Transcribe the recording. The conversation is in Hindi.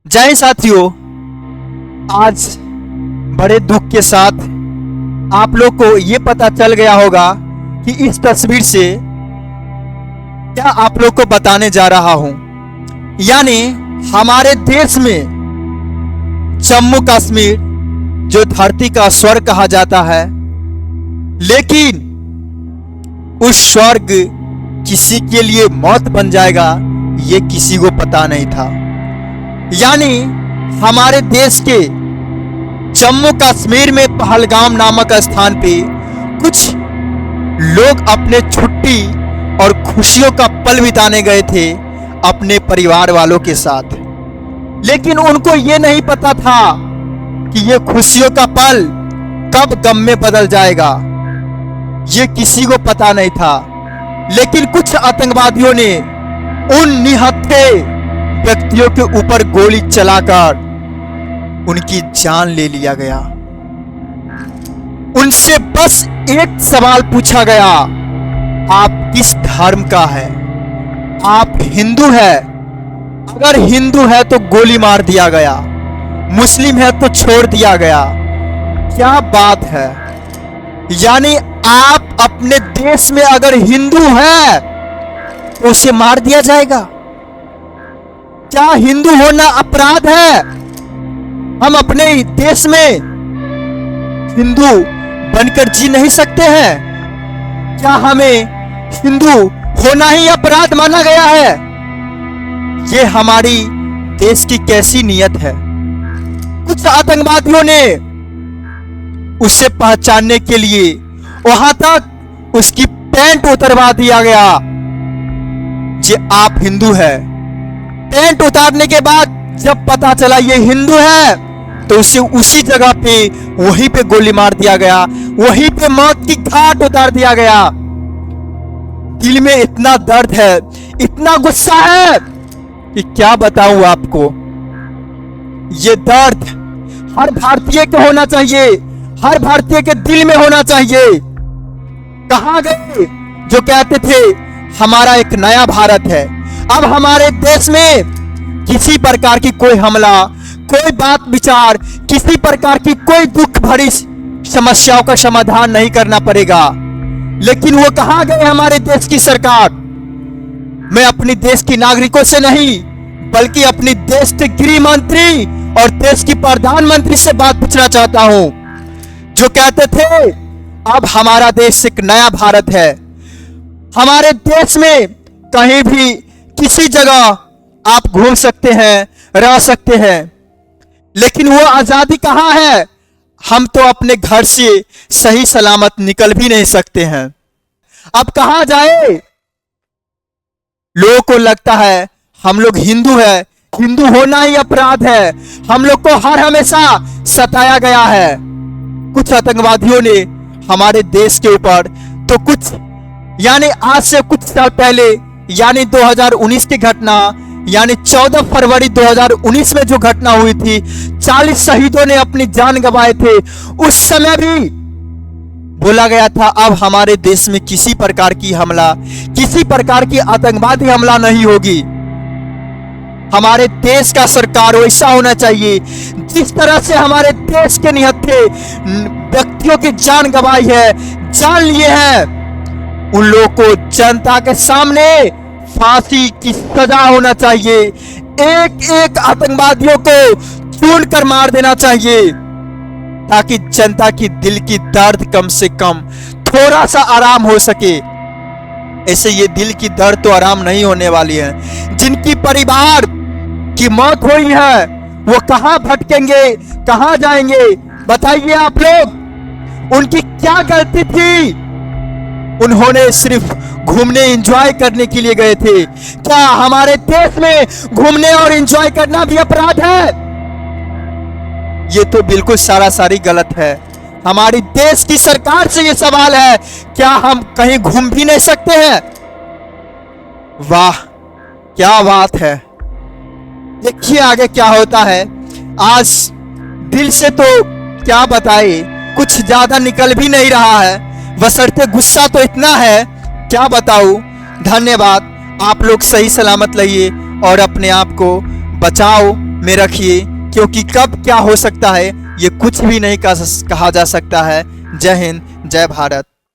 जय साथियों, आज बड़े दुख के साथ आप लोग को ये पता चल गया होगा कि इस तस्वीर से क्या आप लोग को बताने जा रहा हूं। यानी हमारे देश में जम्मू कश्मीर जो धरती का स्वर्ग कहा जाता है, लेकिन उस स्वर्ग किसी के लिए मौत बन जाएगा ये किसी को पता नहीं था। यानी हमारे देश के जम्मू कश्मीर में पहलगाम नामक स्थान पे कुछ लोग अपने छुट्टी और खुशियों का पल बिताने गए थे अपने परिवार वालों के साथ, लेकिन उनको ये नहीं पता था कि ये खुशियों का पल कब गम में बदल जाएगा। ये किसी को पता नहीं था, लेकिन कुछ आतंकवादियों ने उन निहत्थे व्यक्तियों के ऊपर गोली चलाकर उनकी जान ले लिया गया। उनसे बस एक सवाल पूछा गया, आप किस धर्म का है? आप हिंदू है? अगर हिंदू है तो गोली मार दिया गया, मुस्लिम है तो छोड़ दिया गया। क्या बात है! यानी आप अपने देश में अगर हिंदू है तो उसे मार दिया जाएगा। क्या हिंदू होना अपराध है? हम अपने देश में हिंदू बनकर जी नहीं सकते हैं? क्या हमें हिंदू होना ही अपराध माना गया है? ये हमारी देश की कैसी नीयत है। कुछ आतंकवादियों ने उसे पहचानने के लिए वहां तक उसकी पैंट उतरवा दिया गया जे आप हिंदू है। पैंट उतारने के बाद जब पता चला ये हिंदू है तो उसे उसी जगह पे वहीं पे गोली मार दिया गया, वहीं पे मौत की घाट उतार दिया गया। दिल में इतना दर्द है, इतना गुस्सा है कि क्या बताऊं आपको। ये दर्द हर भारतीय को होना चाहिए, हर भारतीय के दिल में होना चाहिए। कहां गए जो कहते थे हमारा एक नया भारत है? अब हमारे देश में किसी प्रकार की कोई हमला, कोई बात विचार, किसी प्रकार की कोई दुख भरी समस्याओं का समाधान नहीं करना पड़ेगा। लेकिन वो कहां गए हमारे देश की सरकार? मैं अपनी देश की नागरिकों से नहीं बल्कि अपनी देश के गृह मंत्री और देश की प्रधानमंत्री से बात पूछना चाहता हूं, जो कहते थे अब हमारा देश एक नया भारत है। हमारे देश में कहीं भी किसी जगह आप घूम सकते हैं, रह सकते हैं, लेकिन वो आजादी कहां है? हम तो अपने घर से सही सलामत निकल भी नहीं सकते हैं। अब कहां जाए? लोगों को लगता है हम लोग हिंदू है, हिंदू होना ही अपराध है, हम लोग को हर हमेशा सताया गया है। कुछ आतंकवादियों ने हमारे देश के ऊपर तो कुछ यानी आज से कुछ साल पहले यानी 2019 की घटना, यानी 14 फरवरी 2019 में जो घटना हुई थी, 40 शहीदों ने अपनी जान गंवाए थे। उस समय भी बोला गया था अब हमारे देश में किसी प्रकार की हमला, किसी प्रकार की आतंकवादी हमला नहीं होगी। हमारे देश का सरकार वैसा होना चाहिए जिस तरह से हमारे देश के निहत्थे व्यक्तियों की जान गंवाई है, जान लिए हैं, उन लोगों को जनता के सामने फांसी की सजा होना चाहिए। एक एक आतंकवादियों को चून कर मार देना चाहिए ताकि जनता की दिल की दर्द कम से कम थोड़ा सा आराम हो सके। ऐसे ये दिल की दर्द तो आराम नहीं होने वाली है। जिनकी परिवार की मौत हुई है वो कहां भटकेंगे, कहां जाएंगे? बताइए आप लोग, उनकी क्या गलती थी? उन्होंने सिर्फ घूमने एंजॉय करने के लिए गए थे। क्या हमारे देश में घूमने और एंजॉय करना भी अपराध है? ये तो बिल्कुल सारी गलत है। हमारी देश की सरकार से ये सवाल है, क्या हम कहीं घूम भी नहीं सकते हैं? वाह क्या बात है! देखिए आगे क्या होता है। आज दिल से तो क्या बताए, कुछ ज्यादा निकल भी नहीं रहा है, बशर्ते गुस्सा तो इतना है, क्या बताऊं। धन्यवाद। आप लोग सही सलामत रहिए और अपने आप को बचाओ। में रखिए, क्योंकि कब क्या हो सकता है ये कुछ भी नहीं कहा जा सकता है। जय हिंद, जय भारत।